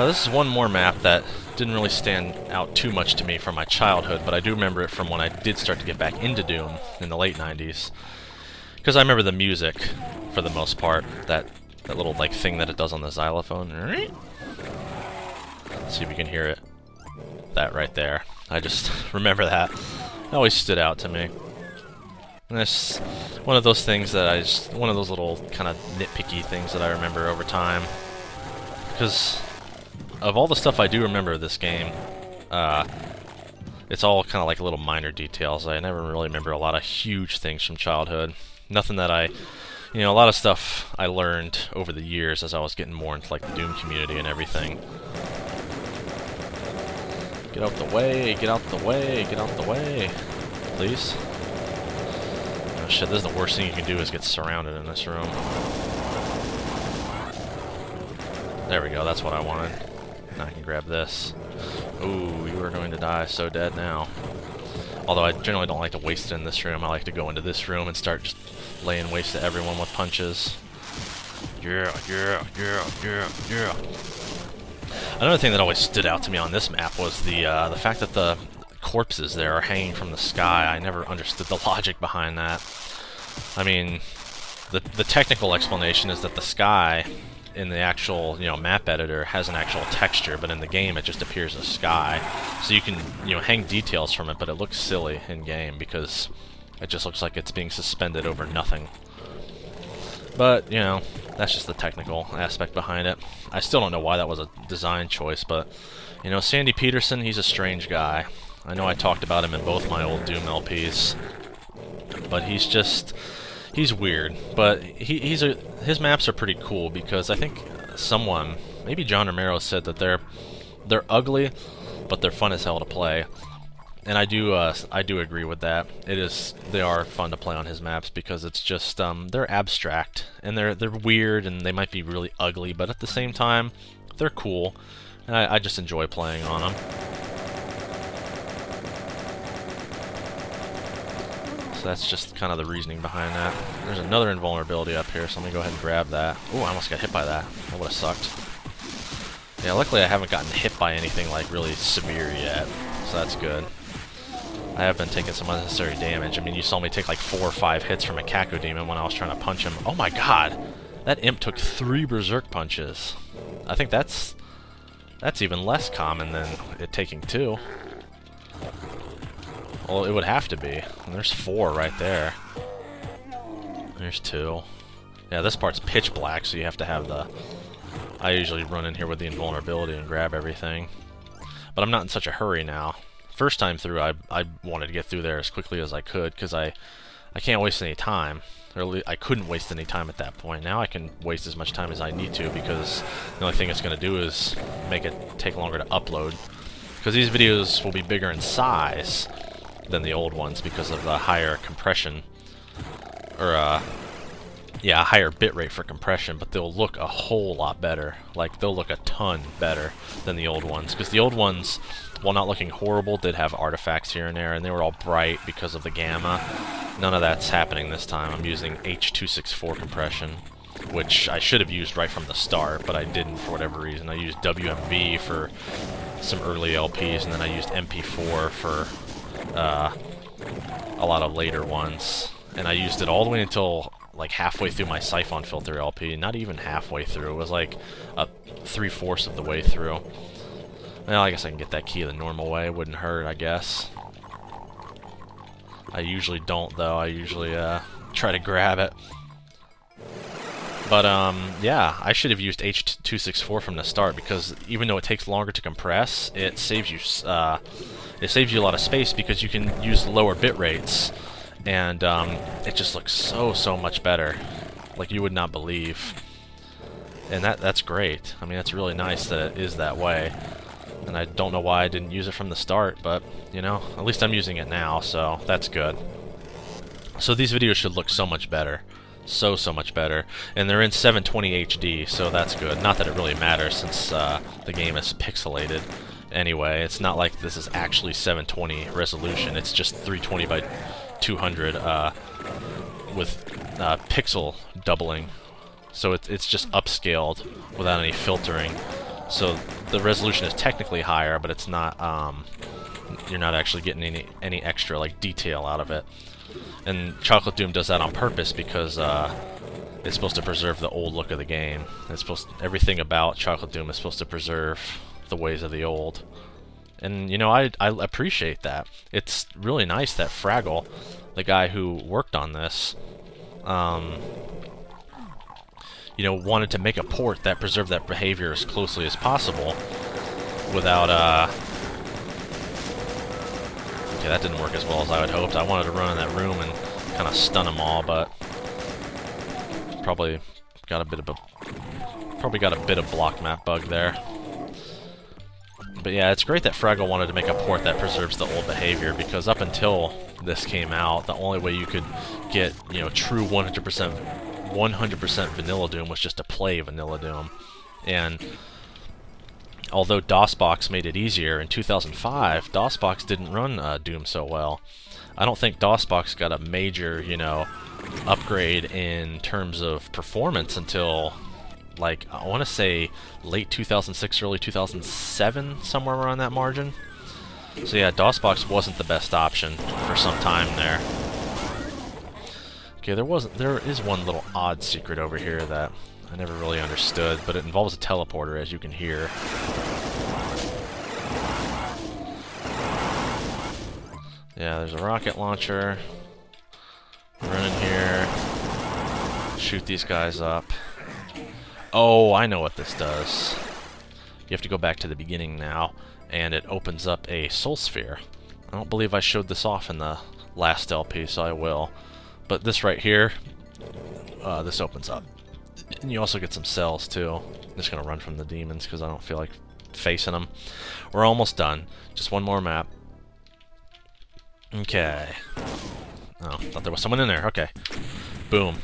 This is one more map that didn't really stand out too much to me from my childhood, but I do remember it from when I did start to get back into Doom in the late 90s. Because I remember the music, for the most part, that little like thing that it does on the xylophone. Let's see if we can hear it. That right there. I just remember that. It always stood out to me. And it's one of those things that one of those little kind of nitpicky things that I remember over time. Because of all the stuff I do remember of this game, it's all kind of like little minor details. I never really remember a lot of huge things from childhood. Nothing that a lot of stuff I learned over the years as I was getting more into like the Doom community and everything. Get out the way, get out the way, get out the way, please. Oh shit, this is the worst thing you can do is get surrounded in this room. There we go, that's what I wanted. Now I can grab this. Ooh, you are going to die so dead now. Although I generally don't like to waste it in this room, I like to go into this room and start just laying waste to everyone with punches. Yeah, yeah, yeah, yeah, yeah. Another thing that always stood out to me on this map was the fact that the corpses there are hanging from the sky. I never understood the logic behind that. I mean, the technical explanation is that the sky in the actual map editor has an actual texture, but in the game it just appears as sky. So you can hang details from it, but it looks silly in game because it just looks like it's being suspended over nothing. But that's just the technical aspect behind it. I still don't know why that was a design choice, but Sandy Peterson, he's a strange guy. I know I talked about him in both my old Doom LPs, but he's weird. But his maps are pretty cool because I think someone, maybe John Romero, said that they're ugly, but they're fun as hell to play. And I do agree with that. They are fun to play on his maps because it's just they're abstract and they're weird and they might be really ugly, but at the same time they're cool. And I just enjoy playing on them. So that's just kind of the reasoning behind that. There's another invulnerability up here, so let me go ahead and grab that. Ooh, I almost got hit by that. That would have sucked. Yeah, luckily I haven't gotten hit by anything like really severe yet, so that's good. I have been taking some unnecessary damage. I mean, you saw me take like 4 or 5 hits from a Cacodemon when I was trying to punch him. Oh my god! That imp took 3 Berserk punches. I think that's even less common than it taking 2. Well, it would have to be. And there's 4 right there. There's 2. Yeah, this part's pitch black, so you have to have the... I usually run in here with the invulnerability and grab everything. But I'm not in such a hurry now. First time through, I wanted to get through there as quickly as I could, because I can't waste any time. Or at least I couldn't waste any time at that point. Now I can waste as much time as I need to, because the only thing it's going to do is make it take longer to upload. Because these videos will be bigger in size than the old ones because of the higher compression. Or, yeah, a higher bitrate for compression, but they'll look a whole lot better. Like, they'll look a ton better than the old ones. Because the old ones, while not looking horrible, did have artifacts here and there, and they were all bright because of the gamma. None of that's happening this time. I'm using H.264 compression, which I should have used right from the start, but I didn't for whatever reason. I used WMV for some early LPs, and then I used MP4 for a lot of later ones. And I used it all the way until like halfway through my Siphon Filter LP. Not even halfway through. It was like 3/4 of the way through. Well, I guess I can get that key the normal way. It wouldn't hurt, I guess. I usually don't, though. I usually try to grab it. But, yeah, I should have used H.264 from the start, because even though it takes longer to compress, it saves you a lot of space because you can use lower bit rates. And it just looks so much better. Like you would not believe. And that's great. I mean, that's really nice that it is that way. And I don't know why I didn't use it from the start, but, at least I'm using it now, so that's good. So these videos should look so much better. So much better. And they're in 720 HD, so that's good. Not that it really matters, since the game is pixelated. Anyway, it's not like this is actually 720 resolution. It's just 320 by 200 with pixel doubling. So it's just upscaled without any filtering. So the resolution is technically higher, but it's not, you're not actually getting any extra, like, detail out of it. And Chocolate Doom does that on purpose because, it's supposed to preserve the old look of the game. Everything about Chocolate Doom is supposed to preserve the ways of the old. And, you know, I appreciate that. It's really nice that Fraggle, the guy who worked on this, you know, wanted to make a port that preserved that behavior as closely as possible without, okay, that didn't work as well as I had hoped. I wanted to run in that room and kind of stun them all, but probably got a bit of block map bug there. But yeah, it's great that Fraggle wanted to make a port that preserves the old behavior, because up until this came out, the only way you could get, you know, true 100% Vanilla Doom was just to play Vanilla Doom. And although DOSBox made it easier, in 2005, DOSBox didn't run Doom so well. I don't think DOSBox got a major, you know, upgrade in terms of performance until, like, I want to say late 2006, early 2007, somewhere around that margin. So yeah, DOSBox wasn't the best option for some time there. Okay, there is one little odd secret over here that I never really understood, but it involves a teleporter, as you can hear. Yeah, there's a rocket launcher. Run in here. Shoot these guys up. Oh, I know what this does. You have to go back to the beginning now, and it opens up a soul sphere. I don't believe I showed this off in the last LP, so I will. But this right here, this opens up. And you also get some cells, too. I'm just going to run from the demons because I don't feel like facing them. We're almost done. Just one more map. Okay. Oh, thought there was someone in there. Okay. Boom.